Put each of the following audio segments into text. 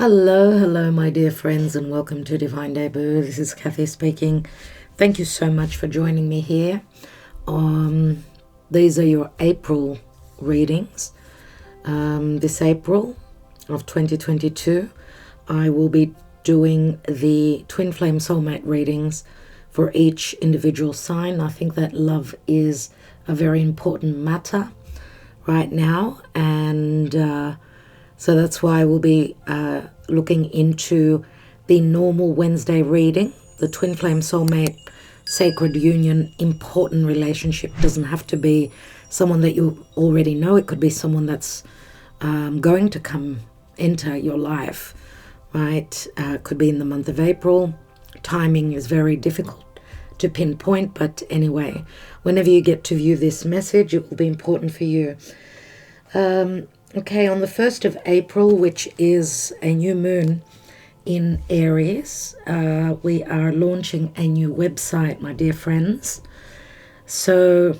Hello, my dear friends, and welcome to Divine Debut. This is Kathy speaking. Thank you so much for joining me here. These are your April readings. This April of 2022, I will be doing the Twin Flame Soulmate readings for each individual sign. I think that love is a very important matter right now, and so that's why we'll be looking into the normal Wednesday reading, the Twin Flame Soulmate Sacred Union Important Relationship. Doesn't have to be someone that you already know. It could be someone that's going to come into your life, right? Could be in the month of April. Timing is very difficult to pinpoint, but anyway, whenever you get to view this message, it will be important for you. Okay, on the 1st of April, which is a new moon in Aries, we are launching a new website, my dear friends. So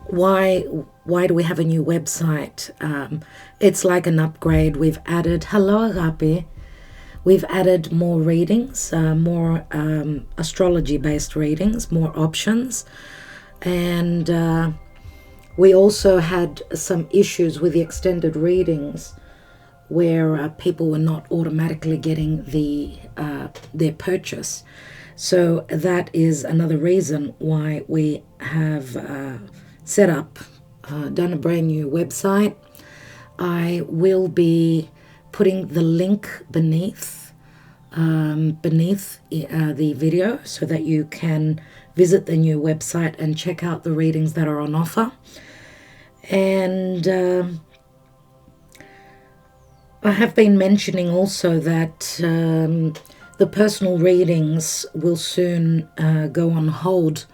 why do we have a new website? It's like an upgrade. We've added, hello Agape, we've added more readings, more astrology-based readings, more options, and we also had some issues with the extended readings where people were not automatically getting their purchase. So that is another reason why we have set up, done a brand new website. I will be putting the link beneath the video so that you can visit the new website and check out the readings that are on offer. And I have been mentioning also that the personal readings will soon go on hold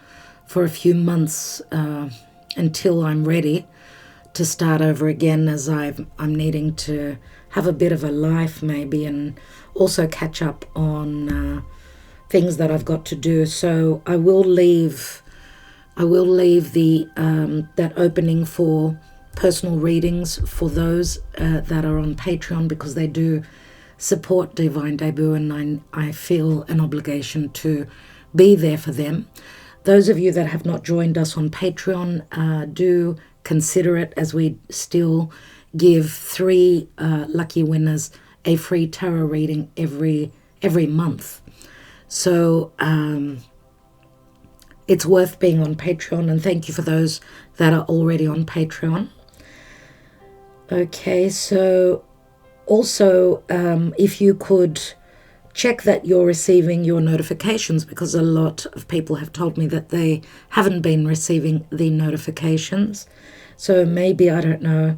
for a few months until I'm ready to start over again, as I'm needing to have a bit of a life maybe, and also catch up on things that I've got to do. So I will leave the that opening for personal readings for those that are on Patreon, because they do support Divine Debut, and I feel an obligation to be there for them. Those of you that have not joined us on Patreon, do consider it, as we still give 3 lucky winners a free tarot reading every month. So it's worth being on Patreon, and thank you for those that are already on Patreon. Okay, so also if you could check that you're receiving your notifications, because a lot of people have told me that they haven't been receiving the notifications. So maybe, I don't know,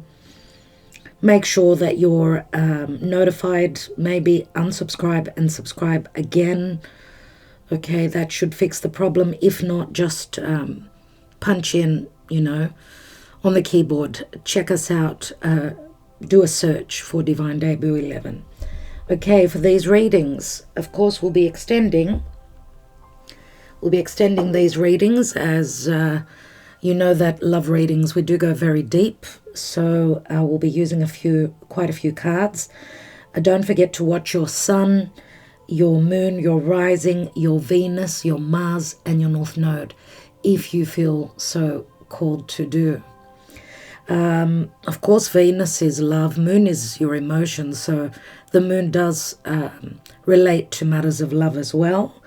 make sure that you're notified, maybe unsubscribe and subscribe again. Okay, that should fix the problem. If not, just punch in, on the keyboard. Check us out. Do a search for Divine Debut 11. Okay, for these readings, of course, we'll be extending these readings, as you know that love readings, we do go very deep. So we'll be using quite a few cards. Don't forget to watch your sun, your moon, your rising, your Venus, your Mars, and your North Node, if you feel so called to do. Of course, Venus is love, moon is your emotions, so the moon does relate to matters of love as well.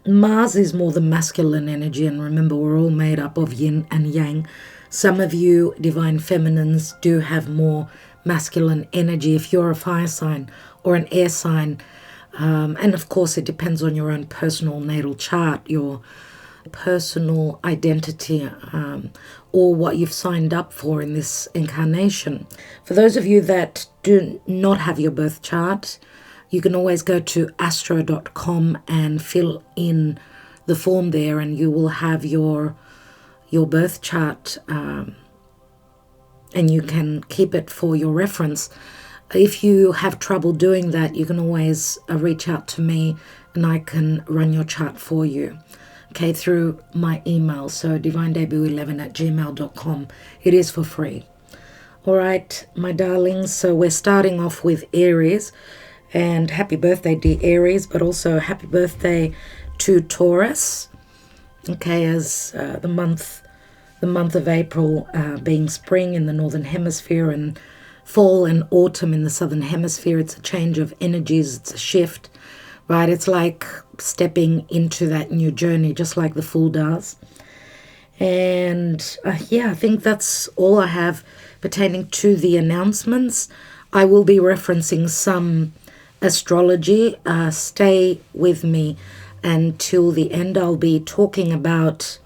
Mars is more the masculine energy, and remember, we're all made up of yin and yang. Some of you divine feminines do have more masculine energy if you're a fire sign or an air sign, and of course it depends on your own personal natal chart, your personal identity, or what you've signed up for in this incarnation. For those of you that do not have your birth chart, you can always go to astro.com and fill in the form there, and you will have your birth chart, and you can keep it for your reference. If you have trouble doing that, you can always reach out to me, and I can run your chart for you. Okay, through my email, so divinedebut11@gmail.com. It is for free. All right, my darlings, so we're starting off with Aries, and happy birthday, dear Aries, but also happy birthday to Taurus. Okay, as the month of April being spring in the northern hemisphere and fall and autumn in the southern hemisphere, it's a change of energies, it's a shift, right? It's like stepping into that new journey, just like the Fool does. And yeah, I think that's all I have pertaining to the announcements. I will be referencing some astrology. Stay with me until the end. I'll be talking about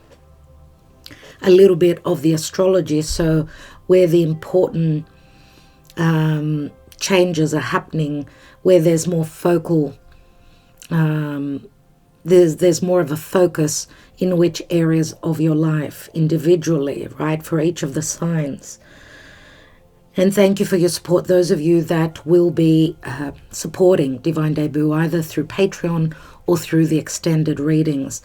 a little bit of the astrology, so where the important changes are happening, where there's more focal, there's more of a focus in which areas of your life individually, right, for each of the signs. And thank you for your support, those of you that will be supporting Divine Debut, either through Patreon or through the extended readings.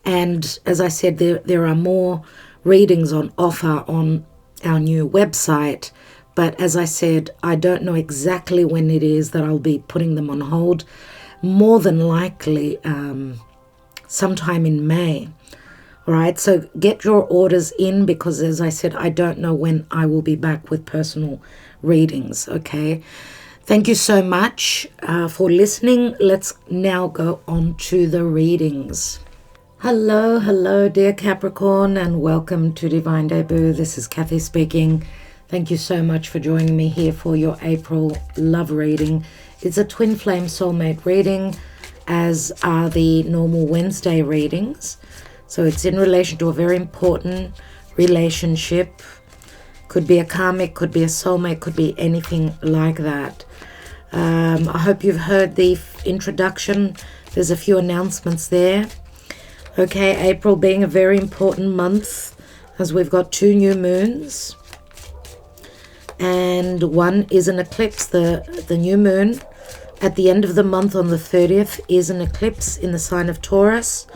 And as I said, there are more readings on offer on our new website. But as I said, I don't know exactly when it is that I'll be putting them on hold. More than likely sometime in May. All right, so get your orders in, because as I said, I don't know when I will be back with personal readings, okay? Thank you so much for listening. Let's now go on to the readings. Hello, dear Capricorn, and welcome to Divine Debut. This is Kathy speaking. Thank you so much for joining me here for your April love reading. It's a twin flame soulmate reading, as are the normal Wednesday readings. So it's in relation to a very important relationship. Could be a karmic, could be a soulmate, could be anything like that. I hope you've heard the introduction. There's a few announcements there. Okay, April being a very important month, as we've got 2 new moons. And one is an eclipse. The new moon at the end of the month on the 30th is an eclipse in the sign of Taurus.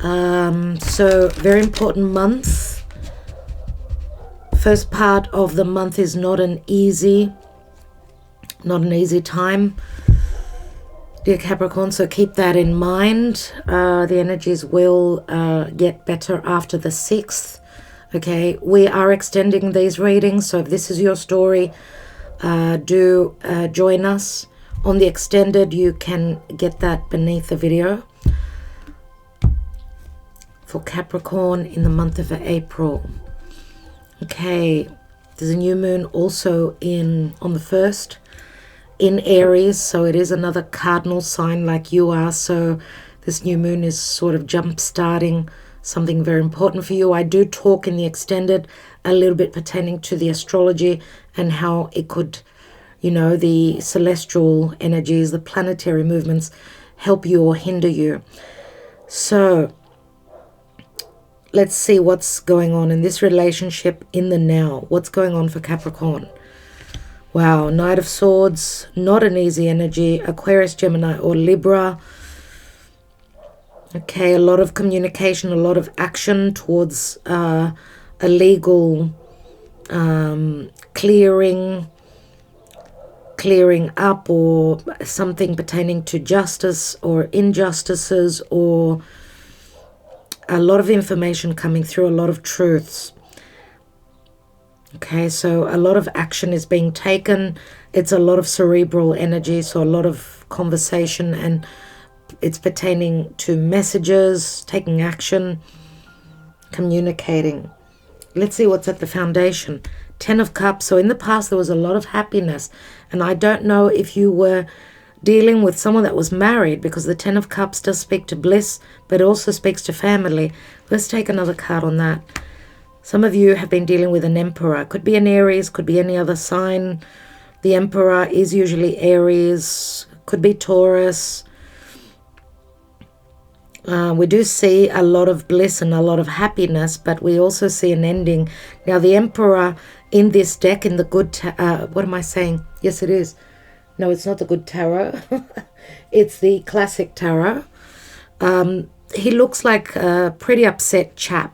So very important month. First part of the month is not an easy time, dear Capricorn, so keep that in mind. The energies will get better after the 6th. Okay, we are extending these readings, so if this is your story, do join us on the extended. You can get that beneath the video. For Capricorn in the month of April. Okay, there's a new moon also on the 1st in Aries, so it is another cardinal sign like you are, so this new moon is sort of jump starting something very important for you. I do talk in the extended a little bit pertaining to the astrology and how it could, the celestial energies, the planetary movements help you or hinder you. So let's see what's going on in this relationship in the now. What's going on for Capricorn? Wow, Knight of Swords, not an easy energy. Aquarius, Gemini, or Libra. Okay, a lot of communication, a lot of action towards a legal clearing up, or something pertaining to justice or injustices, or a lot of information coming through, a lot of truths. Okay, so a lot of action is being taken. It's a lot of cerebral energy, so a lot of conversation, and it's pertaining to messages, taking action, communicating. Let's see what's at the foundation. 10 of Cups. So in the past, there was a lot of happiness, and I don't know if you were dealing with someone that was married, because the 10 of Cups does speak to bliss, but it also speaks to family. Let's take another card on that. Some of you have been dealing with an Emperor. Could be an Aries, could be any other sign. The Emperor is usually Aries, could be Taurus. We do see a lot of bliss and a lot of happiness, but we also see an ending. Now, the Emperor in this deck, in the good, what am I saying? Yes, it is. No, it's not the good tarot. It's the classic tarot. He looks like a pretty upset chap.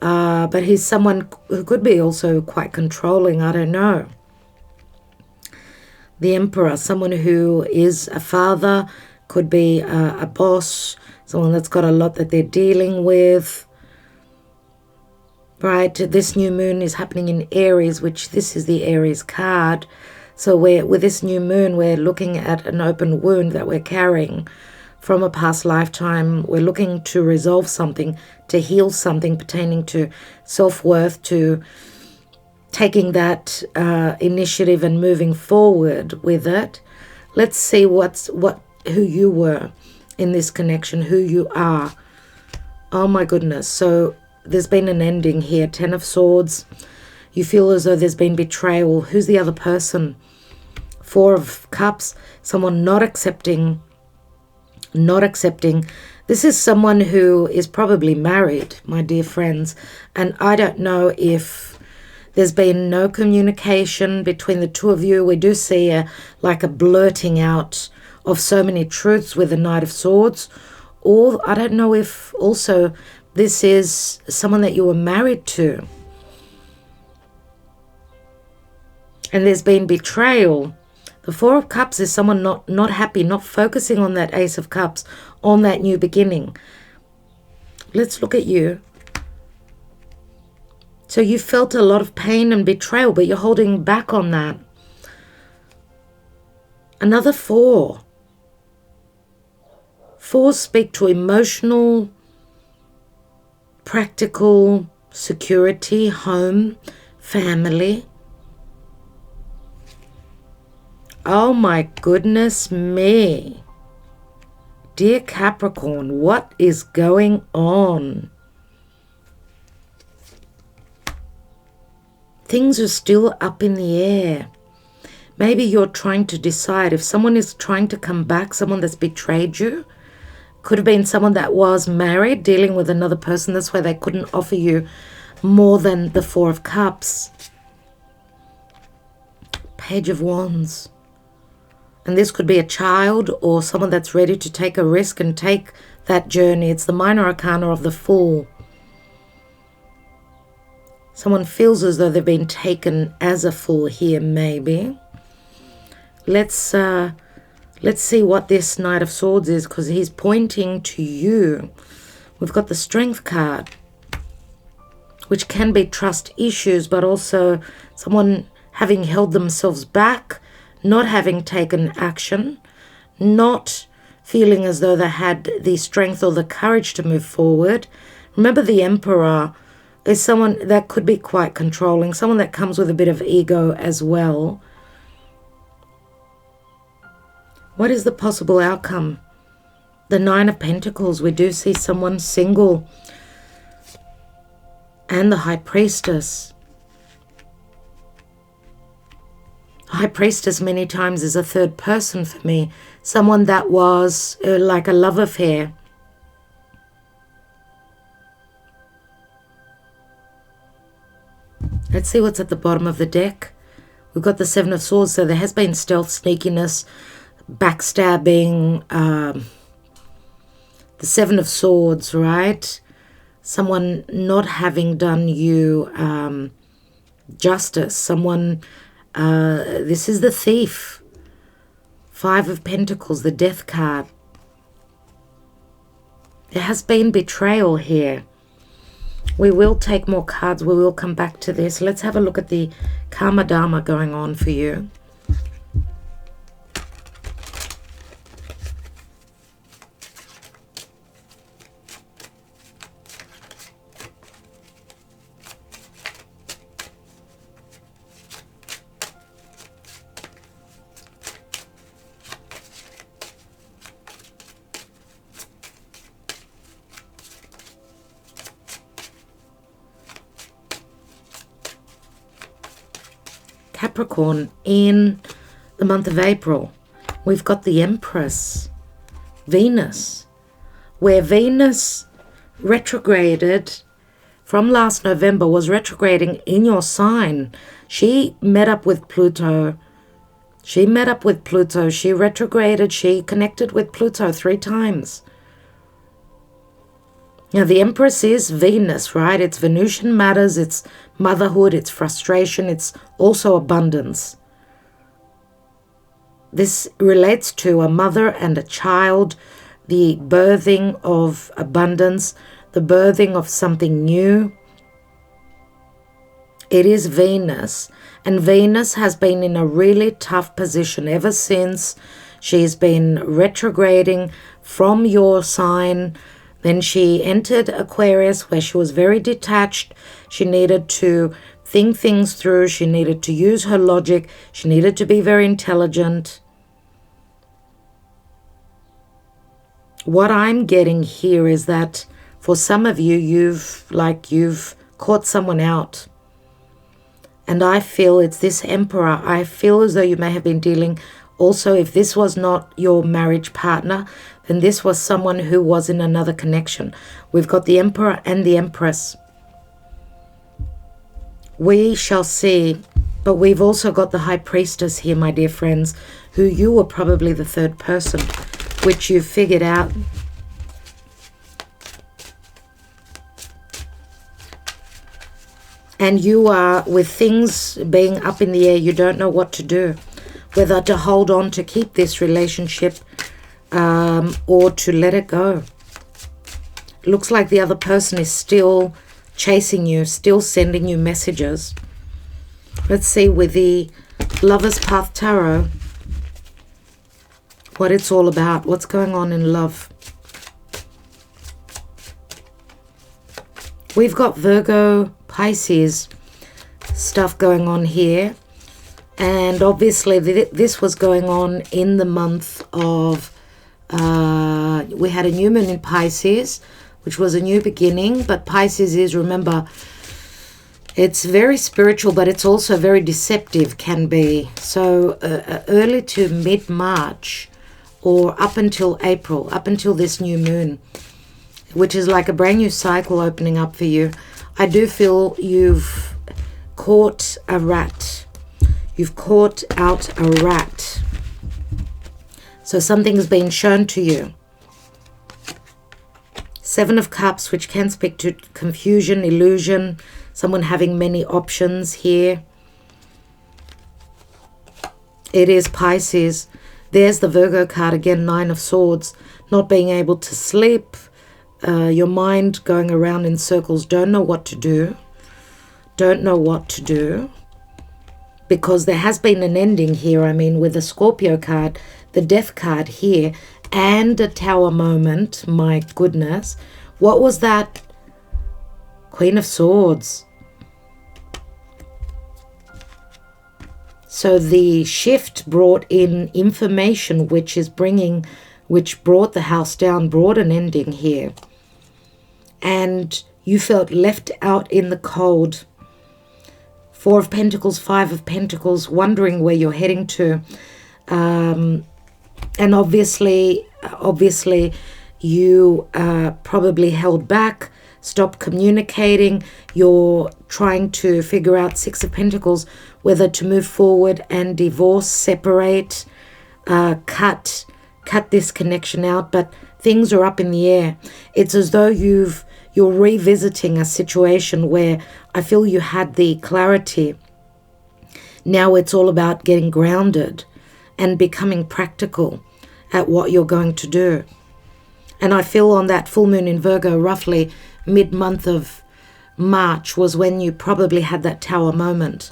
But he's someone who could be also quite controlling. I don't know. The Emperor, someone who is a father, could be a boss, someone that's got a lot that they're dealing with. Right, this new moon is happening in Aries, which this is the Aries card. So with this new moon, we're looking at an open wound that we're carrying from a past lifetime. We're looking to resolve something, to heal something pertaining to self-worth, to taking that initiative and moving forward with it. Let's see who you were in this connection, who you are. Oh my goodness. So there's been an ending here. 10 of Swords. You feel as though there's been betrayal. Who's the other person? 4 of Cups. Someone not accepting. This is someone who is probably married, my dear friends. And I don't know if there's been no communication between the two of you. We do see like a blurting out of so many truths with the Knight of Swords. Or I don't know if also this is someone that you were married to. And there's been betrayal. The 4 of Cups is someone not happy, not focusing on that Ace of Cups, on that new beginning. Let's look at you. So you felt a lot of pain and betrayal, but you're holding back on that. Another 4. 4 speak to emotional, practical, security, home, family. Oh my goodness me. Dear Capricorn, what is going on? Things are still up in the air. Maybe you're trying to decide if someone is trying to come back, someone that's betrayed you. Could have been someone that was married, dealing with another person. That's why they couldn't offer you more than the 4 of Cups. Page of Wands. And this could be a child or someone that's ready to take a risk and take that journey. It's the minor arcana of the Fool. Someone feels as though they've been taken as a fool here, maybe. Let's see what this Knight of Swords is, because he's pointing to you. We've got the Strength card, which can be trust issues, but also someone having held themselves back, not having taken action, not feeling as though they had the strength or the courage to move forward. Remember, the Emperor is someone that could be quite controlling, someone that comes with a bit of ego as well. What is the possible outcome? The 9 of Pentacles. We do see someone single. And the High Priestess. High Priestess many times is a third person for me. Someone that was like a love affair. Let's see what's at the bottom of the deck. We've got the 7 of Swords. So there has been stealth, sneakiness, backstabbing, the 7 of Swords, right? Someone not having done you justice. Someone, this is the Thief. 5 of Pentacles, the Death card. There has been betrayal here. We will take more cards. We will come back to this. Let's have a look at the Karma Dharma going on for you. Capricorn, in the month of April, we've got the Empress, Venus, where Venus retrograded from last November, was retrograding in your sign. She met up with Pluto. She retrograded. She connected with Pluto 3 times. Now, the Empress is Venus, right? It's Venusian matters, it's motherhood, it's frustration, it's also abundance. This relates to a mother and a child, the birthing of abundance, the birthing of something new. It is Venus, and Venus has been in a really tough position ever since she's been retrograding from your sign. Then she entered Aquarius, where she was very detached. She needed to think things through. She needed to use her logic. She needed to be very intelligent. What I'm getting here is that for some of you, you've caught someone out. And I feel it's this Emperor. I feel as though you may have been dealing also, if this was not your marriage partner, then this was someone who was in another connection. We've got the Emperor and the Empress. We shall see. But we've also got the High Priestess here, my dear friends, who you were probably the third person, which you figured out. And you are, with things being up in the air, you don't know what to do. Whether to hold on to keep this relationship or to let it go. Looks like the other person is still chasing you, still sending you messages. Let's see with the Lover's Path Tarot what it's all about. What's going on in love? We've got Virgo, Pisces stuff going on here. And obviously this was going on in the month of, we had a new moon in Pisces, which was a new beginning. But Pisces is, remember, it's very spiritual, but it's also very deceptive, can be. So early to mid-March or up until April, up until this new moon, which is like a brand new cycle opening up for you. I do feel you've caught a rat. You've caught out a rat. So something's been shown to you. Seven of Cups, which can speak to confusion, illusion, someone having many options here. It is Pisces. There's the Virgo card again, Nine of Swords. Not being able to sleep. Your mind going around in circles. Don't know what to do. Don't know what to do. Because there has been an ending here. I mean, with the Scorpio card, the Death card here, and a Tower moment. My goodness. What was that? Queen of Swords. So the shift brought in information, which brought the house down, brought an ending here. And you felt left out in the cold. Four of Pentacles, Five of Pentacles, wondering where you're heading to. And obviously you probably held back, stopped communicating. You're trying to figure out, Six of Pentacles, whether to move forward and divorce, separate, cut this connection out. But things are up in the air. It's as though you're revisiting a situation where I feel you had the clarity. Now it's all about getting grounded and becoming practical at what you're going to do. And I feel on that full moon in Virgo, roughly mid-month of March, was when you probably had that Tower moment.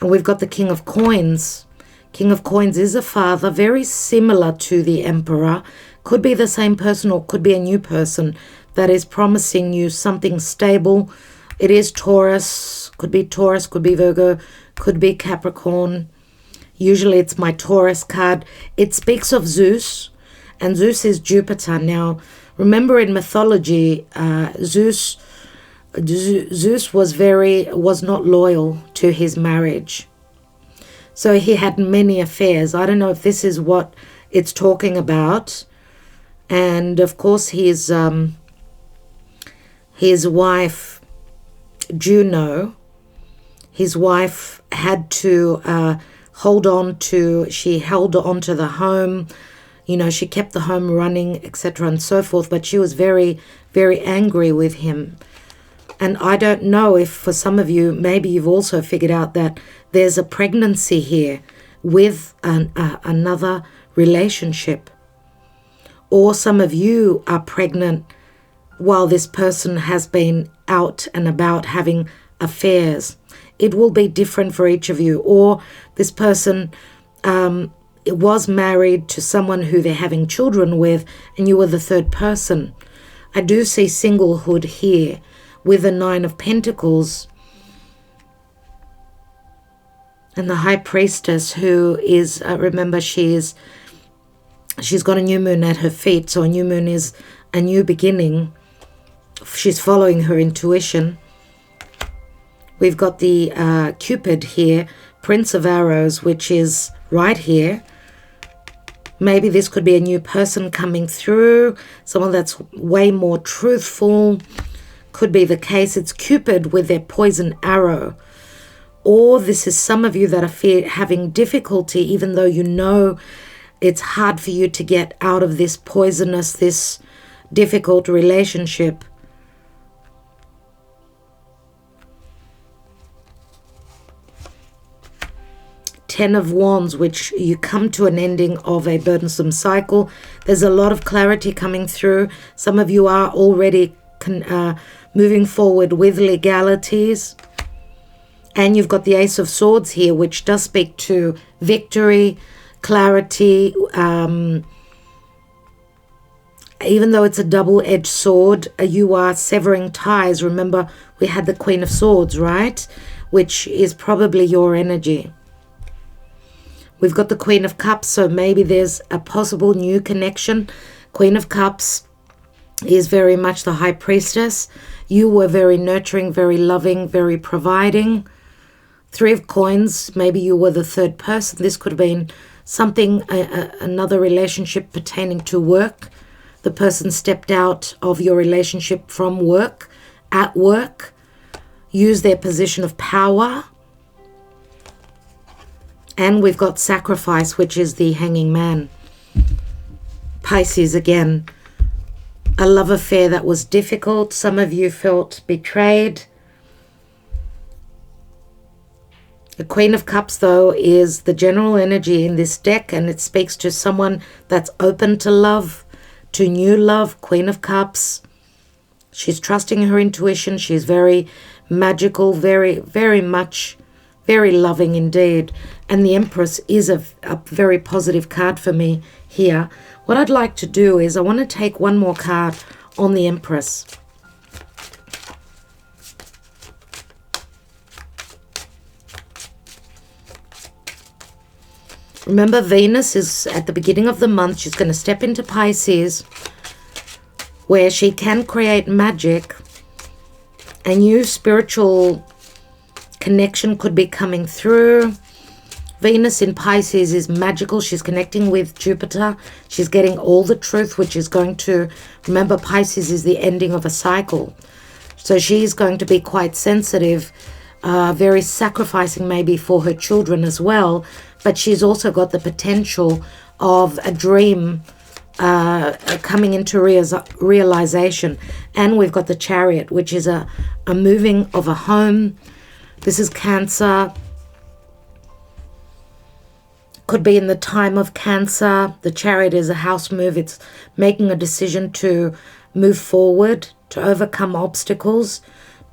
And we've got the King of Coins. King of Coins is a father, very similar to the Emperor. Could be the same person or could be a new person that is promising you something stable. It is Taurus, could be Virgo, could be Capricorn. Usually it's my Taurus card. It speaks of Zeus, and Zeus is Jupiter. Now, remember in mythology, Zeus was not loyal to his marriage. So he had many affairs. I don't know if this is what it's talking about. And of course his wife, Juno, his wife had to she held on to the home. You know, she kept the home running, etc. and so forth. But she was very, very angry with him. And I don't know if for some of you, maybe you've also figured out that there's a pregnancy here with another relationship. Or some of you are pregnant while this person has been out and about having affairs. It will be different for each of you. Or this person was married to someone who they're having children with, and you were the third person. I do see singlehood here with the Nine of Pentacles and the High Priestess, who is, remember, she's got a new moon at her feet. So a new moon is a new beginning. She's following her intuition. We've got the Cupid here, Prince of Arrows, which is right here. Maybe this could be a new person coming through, someone that's way more truthful. Could be the case. It's Cupid with their poison arrow. Or this is some of you that are having difficulty, even though you know it's hard for you to get out of this poisonous, this difficult relationship. Ten of Wands, which you come to an ending of a burdensome cycle. There's a lot of clarity coming through. Some of you are already moving forward with legalities. And you've got the Ace of Swords here, which does speak to victory, clarity. Even though it's a double-edged sword, you are severing ties. Remember, we had the Queen of Swords, right? Which is probably your energy. We've got the Queen of Cups, so maybe there's a possible new connection. Queen of Cups is very much the High Priestess. You were very nurturing, very loving, very providing. Three of Coins, maybe you were the third person. This could have been something, another relationship pertaining to work. The person stepped out of your relationship from work, at work, used their position of power. And we've got Sacrifice, which is the Hanging Man. Pisces again. A love affair that was difficult. Some of you felt betrayed. The Queen of Cups, though, is the general energy in this deck, and it speaks to someone that's open to love, to new love. Queen of Cups. She's trusting her intuition. She's very magical, very, very much, very loving indeed. And the Empress is a very positive card for me here. What I'd like to do is I want to take one more card on the Empress. Remember, Venus is at the beginning of the month. She's going to step into Pisces, where she can create magic. A new spiritual connection could be coming through. Venus in Pisces is magical. She's connecting with Jupiter. She's getting all the truth, which is going to... Remember, Pisces is the ending of a cycle. So she's going to be quite sensitive, very sacrificing maybe for her children as well. But she's also got the potential of a dream coming into realization. And we've got the Chariot, which is a moving of a home. This is Cancer. Could be in the time of Cancer. The Chariot is a house move. It's making a decision to move forward, to overcome obstacles,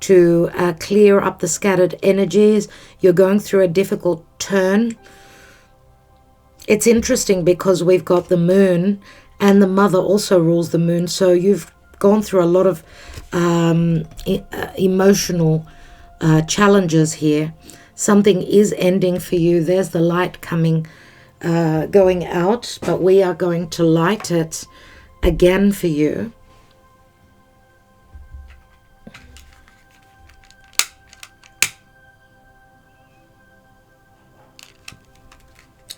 to clear up the scattered energies. You're going through a difficult turn. It's interesting because we've got the Moon, and the Mother also rules the Moon. So you've gone through a lot of emotional challenges here. Something is ending for you. There's the light coming, going out, but we are going to light it again for you.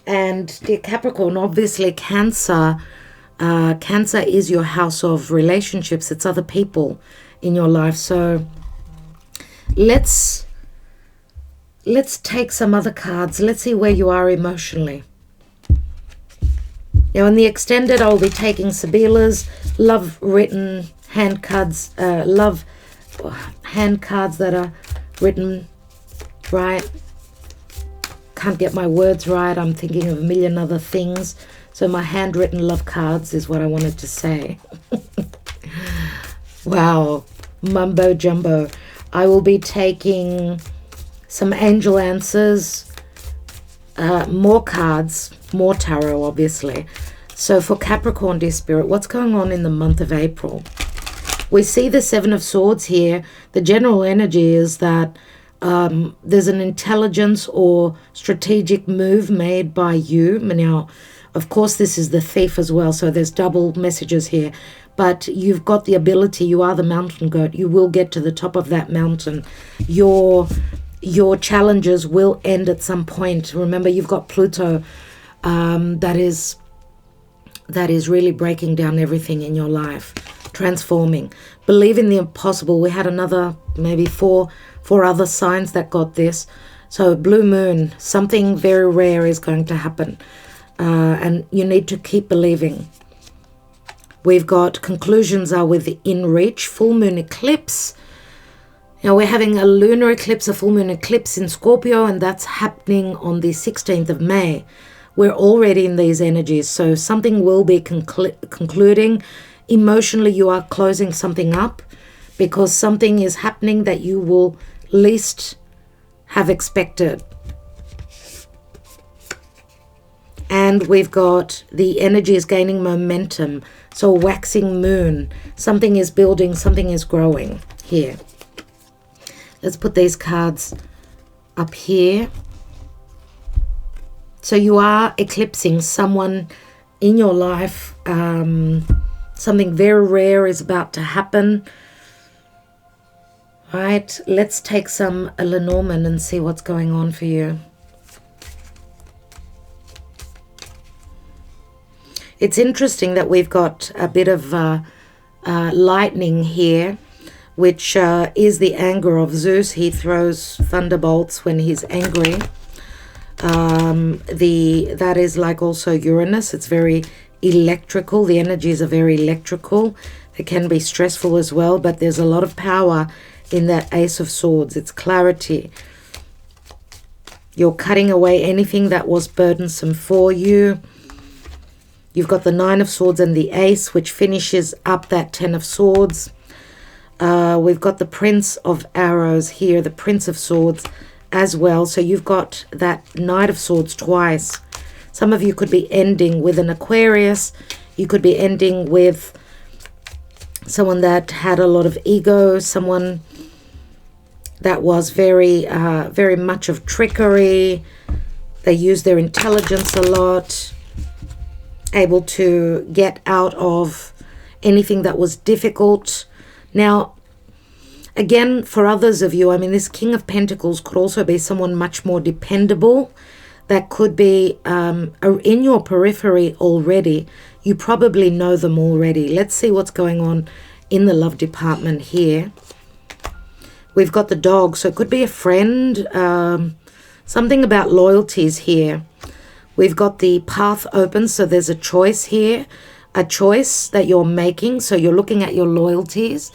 And dear Capricorn, obviously Cancer is your house of relationships. It's other people in your life. So let's take some other cards. Let's see where you are emotionally. Now in the extended, I'll be taking Sabila's love written hand cards, love hand cards that are written right. Can't get my words right. I'm thinking of a million other things. So my handwritten love cards is what I wanted to say. Wow, mumbo jumbo. I will be taking some angel answers, more cards, more tarot, obviously. So for Capricorn, dear Spirit, what's going on in the month of April? We see the Seven of Swords here. The general energy is that there's an intelligence or strategic move made by you. Now, of course, this is the Thief as well, so there's double messages here. But you've got the ability, you are the mountain goat. You will get to the top of that mountain. Your challenges will end at some point. Remember, you've got Pluto that is really breaking down everything in your life, transforming. Believe in the impossible. We had another, maybe four other signs that got this. So blue moon, something very rare is going to happen. And you need to keep believing. We've got conclusions are within reach. Full moon eclipse. Now we're having a lunar eclipse, a full moon eclipse in Scorpio, and that's happening on the 16th of May. We're already in these energies, so something will be concluding. Emotionally, you are closing something up because something is happening that you will least have expected. And we've got the energy is gaining momentum. So waxing moon, something is building, something is growing here. Let's put these cards up here. So you are eclipsing someone in your life. Something very rare is about to happen. All right, let's take some Lenormand and see what's going on for you. It's interesting that we've got a bit of lightning here, which is the anger of Zeus. He throws thunderbolts when he's angry. That is like also Uranus. It's very electrical. The energies are very electrical. They can be stressful as well, but there's a lot of power in that Ace of Swords. It's clarity. You're cutting away anything that was burdensome for you. You've got the Nine of Swords and the Ace, which finishes up that Ten of Swords. We've got the Prince of Arrows here, the Prince of Swords as well. So you've got that Knight of Swords twice. Some of you could be ending with an Aquarius. You could be ending with someone that had a lot of ego, someone that was very much of trickery. They use their intelligence a lot, able to get out of anything that was difficult. Now, again, for others of you, I mean, this King of Pentacles could also be someone much more dependable. That could be in your periphery already. You probably know them already. Let's see what's going on in the love department here. We've got the dog, so it could be a friend. Something about loyalties here. We've got the path open, so there's a choice here, a choice that you're making. So you're looking at your loyalties.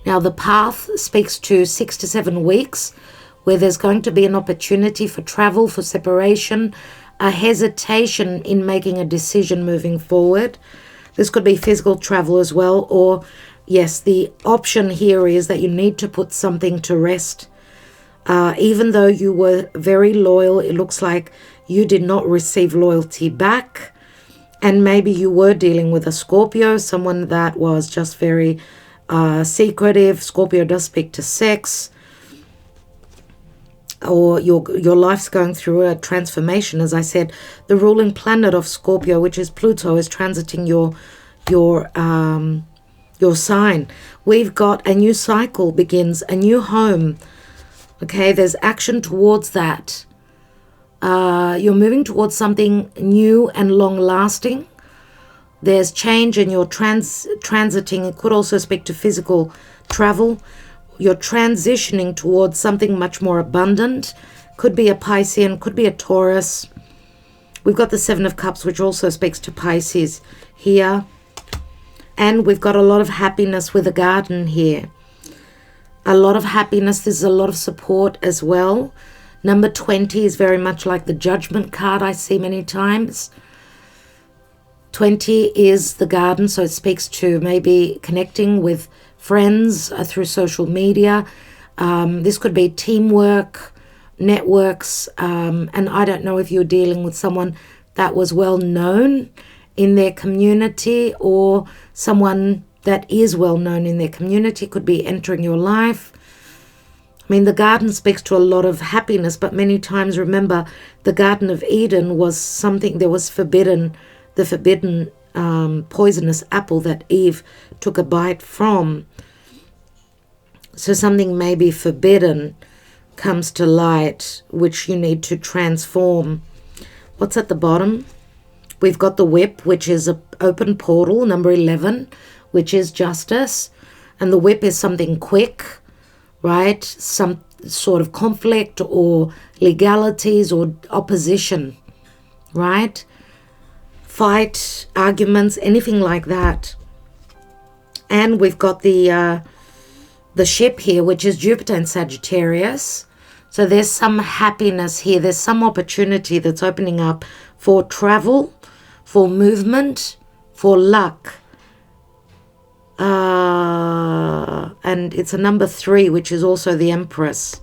Now the path speaks to 6 to 7 weeks where there's going to be an opportunity for travel, for separation, a hesitation in making a decision moving forward. This could be physical travel as well, or yes, the option here is that you need to put something to rest. Even though you were very loyal, it looks like you did not receive loyalty back. And maybe you were dealing with a Scorpio, someone that was just very secretive. Scorpio does speak to sex. Or your life's going through a transformation. As I said, the ruling planet of Scorpio, which is Pluto, is transiting your sign. We've got a new cycle begins, a new home. Okay, there's action towards that. You're moving towards something new and long-lasting. There's change and you're transiting. It could also speak to physical travel. You're transitioning towards something much more abundant. Could be a Piscean, could be a Taurus. We've got the Seven of Cups, which also speaks to Pisces here. And we've got a lot of happiness with a garden here. A lot of happiness. There's a lot of support as well. Number 20 is very much like the Judgment card I see many times. 20 is the garden, so it speaks to maybe connecting with friends through social media. This could be teamwork, networks, and I don't know if you're dealing with someone that was well known in their community, or someone that is well known in their community could be entering your life. I mean, the garden speaks to a lot of happiness, but many times, remember, the Garden of Eden was something that was forbidden, the forbidden poisonous apple that Eve took a bite from. So something maybe forbidden comes to light, which you need to transform. What's at the bottom? We've got the whip, which is an open portal, number 11, which is justice. And the whip is something quick, right? Some sort of conflict or legalities or opposition, right? Fight, arguments, anything like that. And we've got the ship here, which is Jupiter and Sagittarius. So there's some happiness here. There's some opportunity that's opening up for travel, for movement, for luck. And it's a number 3, which is also the Empress.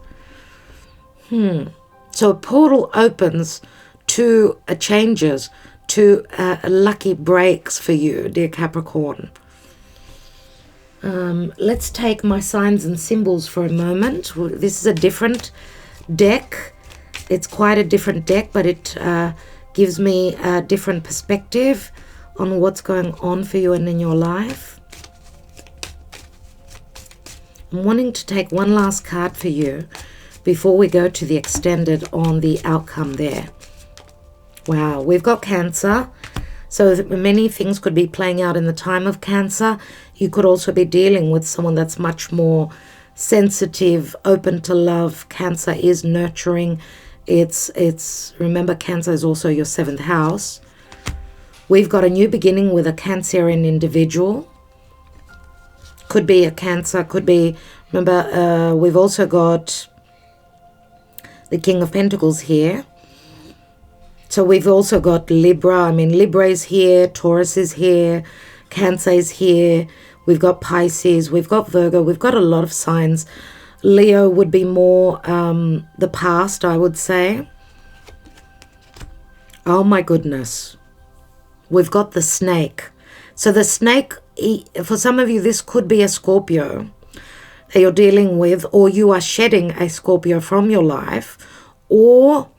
So a portal opens to changes, to lucky breaks for you, dear Capricorn. Let's take my signs and symbols for a moment. This is a different deck. It's quite a different deck, but it gives me a different perspective on what's going on for you and in your life. I'm wanting to take one last card for you before we go to the extended on the outcome there. Wow, we've got Cancer. So many things could be playing out in the time of Cancer. You could also be dealing with someone that's much more sensitive, open to love. Cancer is nurturing. It's remember, Cancer is also your 7th house. We've got a new beginning with a Cancerian individual. Could be a Cancer, could be, remember, we've also got the King of Pentacles here. So we've also got Libra. I mean, Libra is here, Taurus is here, Cancer is here. We've got Pisces, we've got Virgo, we've got a lot of signs. Leo would be more the past, I would say. Oh my goodness. We've got the snake. So the snake, for some of you, this could be a Scorpio that you're dealing with, or you are shedding a Scorpio from your life, or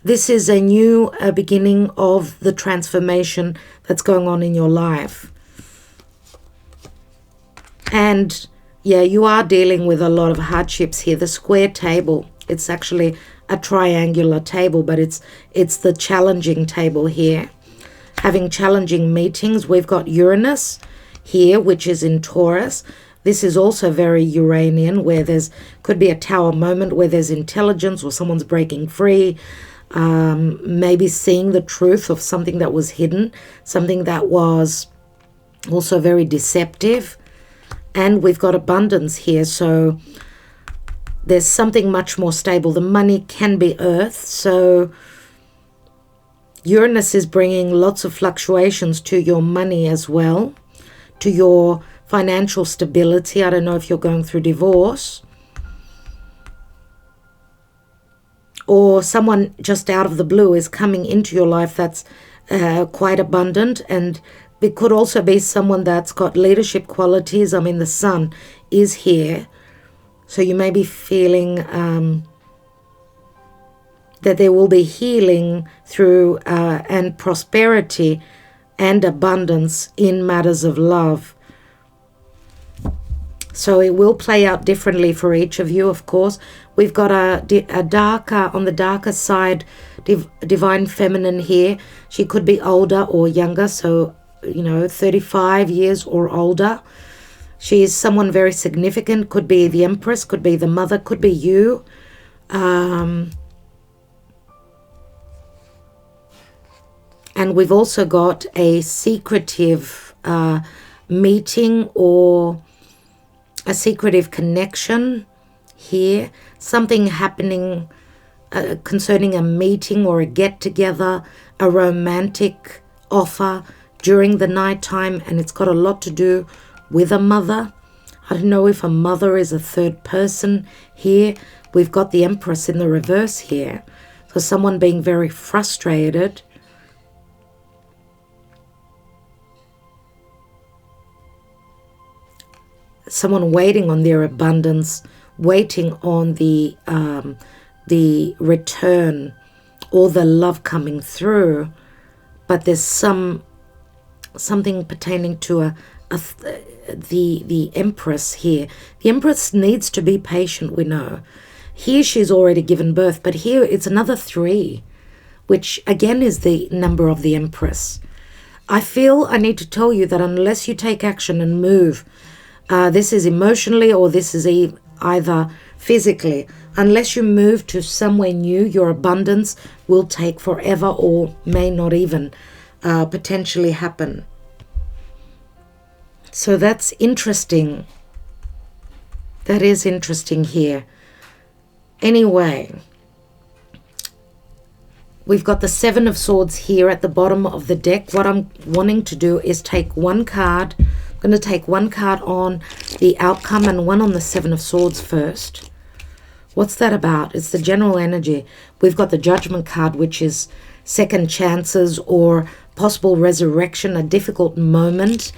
this is a new beginning of the transformation that's going on in your life. And yeah, you are dealing with a lot of hardships here. The square table, it's actually a triangular table, but it's the challenging table here. Having challenging meetings. We've got Uranus here, which is in Taurus. This is also very Uranian, where there's could be a tower moment where there's intelligence or someone's breaking free. Maybe seeing the truth of something that was hidden, something that was also very deceptive. And we've got abundance here, so there's something much more stable. The money can be earth, so Uranus is bringing lots of fluctuations to your money as well, to your financial stability. I don't know if you're going through divorce, or someone just out of the blue is coming into your life that's quite abundant, and it could also be someone that's got leadership qualities. I mean, the sun is here, so you may be feeling that there will be healing through and prosperity and abundance in matters of love. So it will play out differently for each of you, of course. We've got a darker, on the darker side, divine feminine here. She could be older or younger, so, 35 years or older. She is someone very significant. Could be the Empress, could be the mother, could be you. And we've also got a secretive meeting or a secretive connection here. Something happening concerning a meeting or a get-together, a romantic offer during the night time, and it's got a lot to do with a mother. I don't know if a mother is a third person here. We've got the Empress in the reverse here. So someone being very frustrated. Someone waiting on their abundance, waiting on the return or the love coming through. But there's something pertaining to the Empress here. The Empress needs to be patient, we know. Here she's already given birth, but here it's another 3, which again is the number of the Empress. I feel I need to tell you that unless you take action and move, this is emotionally or this is either physically, unless you move to somewhere new, your abundance will take forever or may not even potentially happen. So that's interesting. That is interesting here. Anyway, we've got the 7 of Swords here at the bottom of the deck. What I'm wanting to do is take one card. I'm going to take one card on the outcome and one on the 7 of Swords first. What's that about? It's the general energy. We've got the Judgment card, which is second chances or possible resurrection, a difficult moment,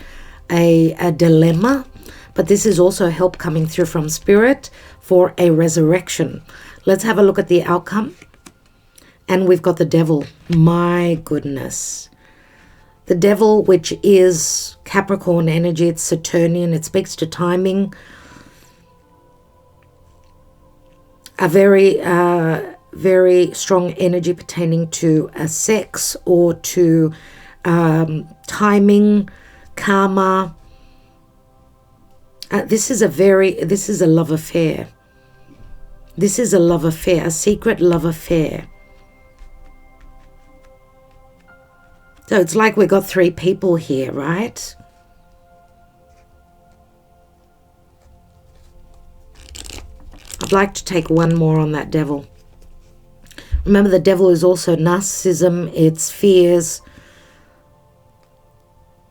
a dilemma. But this is also help coming through from Spirit for a resurrection. Let's have a look at the outcome. And we've got the Devil. My goodness. The Devil, which is Capricorn energy, it's Saturnian, it speaks to timing. A very, very strong energy pertaining to sex or to timing, karma. This is a love affair. This is a love affair, a secret love affair. So it's like we got 3 people here, right? I'd like to take one more on that Devil. Remember, the Devil is also narcissism, it's fears.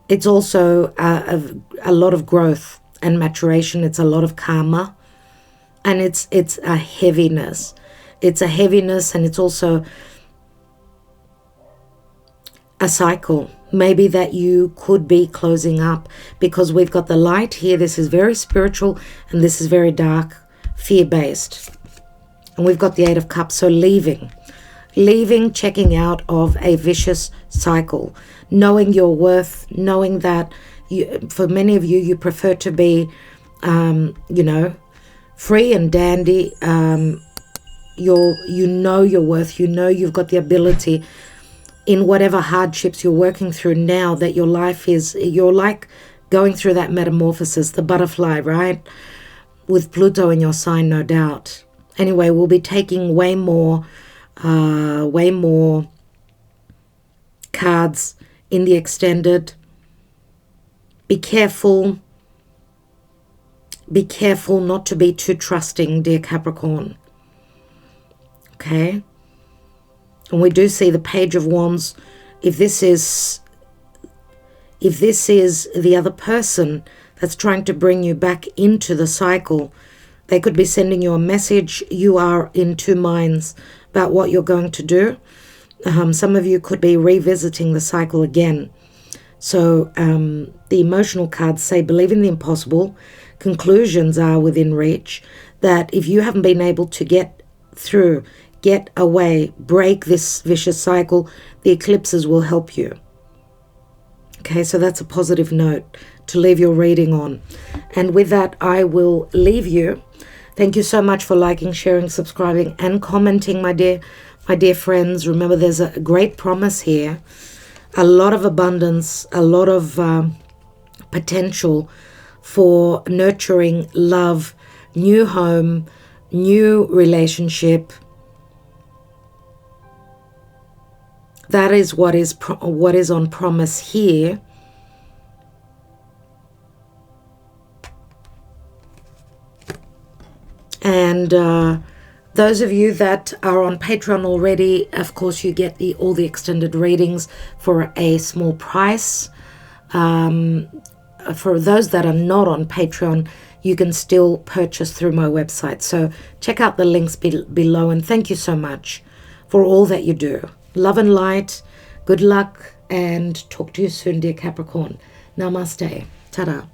It's also a lot of growth and maturation. It's a lot of karma. And it's a heaviness. It's a heaviness, and it's also a cycle. Maybe that you could be closing up, because we've got the light here. This is very spiritual, and this is very dark, fear-based. And we've got the 8 of Cups. So leaving, checking out of a vicious cycle, knowing your worth, knowing that for many of you, you prefer to be, free and dandy. You know your worth. You know you've got the ability in whatever hardships you're working through now, that your life is, you're like going through that metamorphosis, the butterfly, right? With Pluto in your sign, no doubt. Anyway, we'll be taking way more cards in the extended. Be careful not to be too trusting, dear Capricorn. Okay? And we do see the Page of Wands. If this is the other person that's trying to bring you back into the cycle, they could be sending you a message. You are in 2 minds about what you're going to do. Some of you could be revisiting the cycle again. So the emotional cards say, believe in the impossible. Conclusions are within reach. That if you haven't been able to get through, get away, break this vicious cycle, the eclipses will help you. Okay, so that's a positive note to leave your reading on. And with that, I will leave you. Thank you so much for liking, sharing, subscribing, and commenting, my dear friends. Remember, there's a great promise here. A lot of abundance, a lot of potential for nurturing love, new home, new relationship. That is what is on promise here. And those of you that are on Patreon already, of course, you get all the extended readings for a small price. For those that are not on Patreon, you can still purchase through my website. So check out the links below, and thank you so much for all that you do. Love and light, good luck, and talk to you soon, dear Capricorn. Namaste. Ta-da.